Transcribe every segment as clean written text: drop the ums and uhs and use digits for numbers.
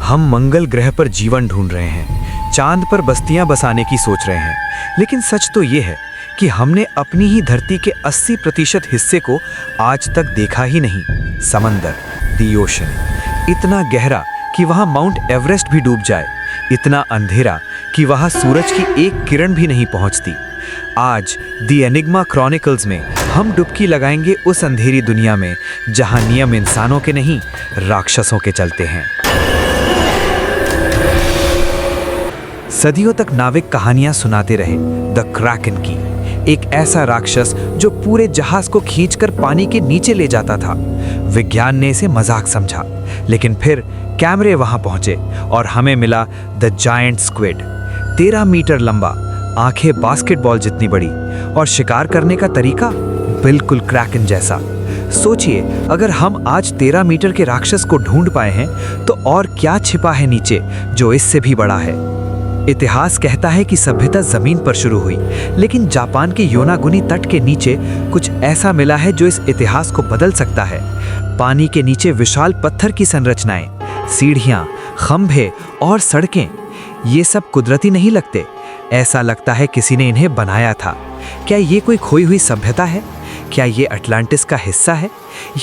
हम मंगल ग्रह पर जीवन ढूंढ रहे हैं, चांद पर बस्तियां बसाने की सोच रहे हैं, लेकिन सच तो ये है कि हमने अपनी ही धरती के 80% हिस्से को आज तक देखा ही नहीं। समंदर, दी ओशन, इतना गहरा कि वहां माउंट एवरेस्ट भी डूब जाए, इतना अंधेरा कि वहां सूरज की एक किरण भी नहीं पहुंचती। आज दी एनिग्मा क्रॉनिकल्स में हम डुबकी लगाएंगे उस अंधेरी दुनिया में जहां नियम इंसानों के नहीं, राक्षसों के चलते हैं। सदियों तक नाविक कहानियां सुनाते रहे द क्रैकन की, एक ऐसा राक्षस जो पूरे जहाज को खींचकर पानी के नीचे ले जाता था। विज्ञान ने इसे मजाक समझा, लेकिन फिर कैमरे वहां पहुंचे और हमें मिला द जायंट स्क्विड। 13 मीटर लंबा, आंखें बास्केटबॉल जितनी बड़ी, और शिकार करने का तरीका बिल्कुल क्रैकन जैसा। सोचिए, अगर हम आज 13 मीटर के राक्षस को ढूंढ पाए हैं तो और क्या छिपा है नीचे जो इससे भी बड़ा है। इतिहास कहता है कि सभ्यता जमीन पर शुरू हुई, लेकिन जापान के योनागुनी तट के नीचे कुछ ऐसा मिला है जो इस इतिहास को बदल सकता है। पानी के नीचे विशाल पत्थर की संरचनाएं, सीढ़ियां, खंभे और सड़कें, ये सब कुदरती नहीं लगते। ऐसा लगता है किसी ने इन्हें बनाया था। क्या ये कोई खोई हुई सभ्यता है? क्या ये अटलांटिस का हिस्सा है,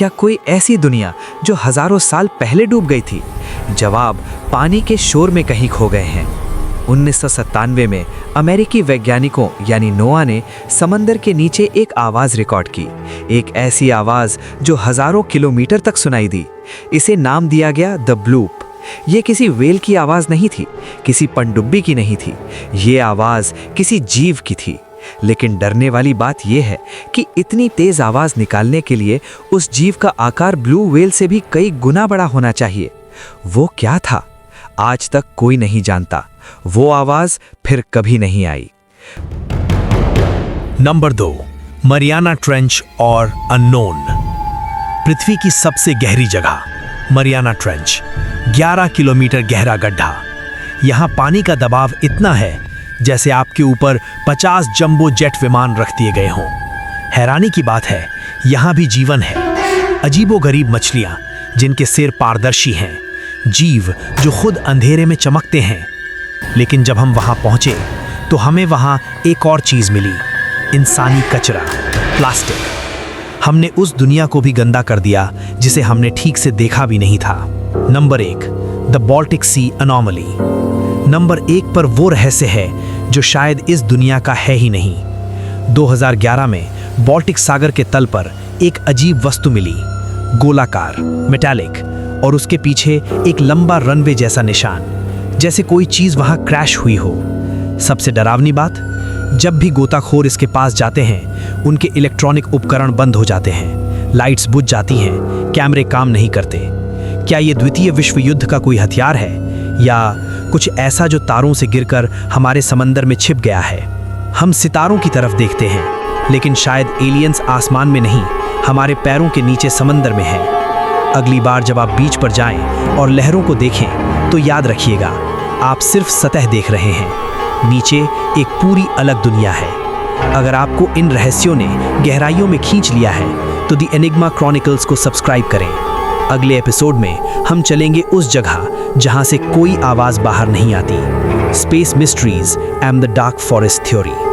या कोई ऐसी दुनिया जो हजारों साल पहले डूब गई थी? जवाब पानी के शोर में कहीं खो गए हैं। 1997 में अमेरिकी वैज्ञानिकों यानी नोआ ने समंदर के नीचे एक आवाज रिकॉर्ड की, एक ऐसी आवाज जो हजारों किलोमीटर तक सुनाई दी। इसे नाम दिया गया द ब्लूप। ये किसी वेल की आवाज नहीं थी, किसी पनडुब्बी की नहीं थी, ये आवाज किसी जीव की थी। लेकिन डरने वाली बात यह है कि इतनी तेज आवाज निकालने के लिए उस जीव का आकार ब्लू वेल से भी कई गुना बड़ा होना चाहिए। वो क्या था? आज तक कोई नहीं जानता। वो आवाज फिर कभी नहीं आई। नंबर 2, मरियाना ट्रेंच और अननोन। पृथ्वी की सबसे गहरी जगह मरियाना ट्रेंच, 11 किलोमीटर गहरा गड्ढा। यहां पानी का दबाव इतना है जैसे आपके ऊपर 50 जंबो जेट विमान रख दिए गए हों। हैरानी की बात है, यहां भी जीवन है। अजीबोगरीब मछलियां जिनके सिर पारदर्शी हैं, जीव जो खुद अंधेरे में चमकते हैं। लेकिन जब हम वहां पहुंचे तो हमें वहां एक और चीज मिली, इंसानी कचरा, प्लास्टिक। हमने उस दुनिया को भी गंदा कर दिया जिसे हमने ठीक से देखा भी नहीं था। Number 1, the Baltic sea anomaly. Number 1 पर वो रहस्य है जो शायद इस दुनिया का है ही नहीं। 2011 में बाल्टिक सागर के तल पर एक अजीब वस्तु मिली, गोलाकार, मेटालिक, और उसके पीछे एक लंबा रनवे जैसा निशान, जैसे कोई चीज वहां क्रैश हुई हो। सबसे डरावनी बात, जब भी गोताखोर इसके पास जाते हैं उनके इलेक्ट्रॉनिक उपकरण बंद हो जाते हैं, लाइट्स बुझ जाती हैं, कैमरे काम नहीं करते। क्या ये द्वितीय विश्व युद्ध का कोई हथियार है, या कुछ ऐसा जो तारों से गिरकर हमारे समंदर में छिप गया है? हम सितारों की तरफ देखते हैं, लेकिन शायद एलियंस आसमान में नहीं, हमारे पैरों के नीचे समंदर में है। अगली बार जब आप बीच पर जाएं और लहरों को देखें तो याद रखिएगा, आप सिर्फ सतह देख रहे हैं, नीचे एक पूरी अलग दुनिया है। अगर आपको इन रहस्यों ने गहराइयों में खींच लिया है तो द एनिग्मा क्रॉनिकल्स को सब्सक्राइब करें। अगले एपिसोड में हम चलेंगे उस जगह जहां से कोई आवाज बाहर नहीं आती, space mysteries and the dark forest theory.